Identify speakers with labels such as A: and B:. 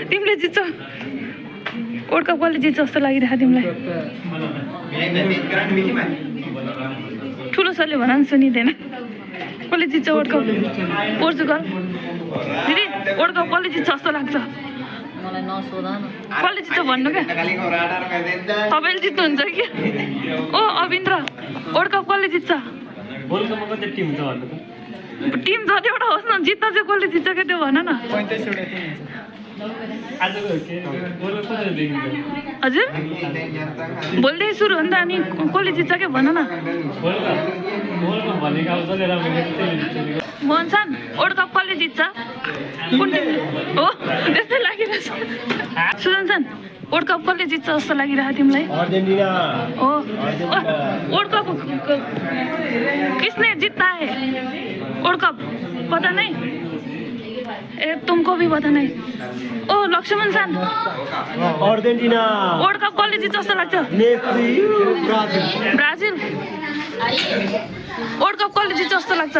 A: तिमीले जित्छौ world cup कसले जित्छ जस्तो लागिरहेको तिमीलाई ठुलो सरले भन सुनिँदैन कसले जित्छ वर्ल्ड कप पोर्चुगल दिदी वर्ल्ड कप कसले जित्छ जस्तो लाग्छ कसले जित्छ भन्नु क्या तपाईँले जित्नुहुन्छ कि ओ अविन्द्र वर्ल्ड कप कसले जित्छ टिम जतिवटा होस् न जित्न चाहिँ कसले जित्छ क्या त्यो भन न हजुर भोलिदेखि सुरु हो नि त अनि कसले जित्छ क्या भन न मोहनसान वर्ल्ड कप कसले जित्छ कुन टिम हो त्यस्तै लागिरहेछ सुजनसान वर्ल्ड कप कसले जित्छ जस्तो लागिरहेको तिमीलाई हो वर्ल्ड कप किसने जीता है वर्ल्ड कप पता नहीं ए तुमको भी पता नहीं ओ लक्ष्मण सान
B: अर्जेन्टिना
A: वर्ल्ड कप कसले जित्छ जस्तो लाग्छ
B: मेसी
A: ब्राजिल वर्ल्ड कप कसले जित्छ जस्तो लाग्छ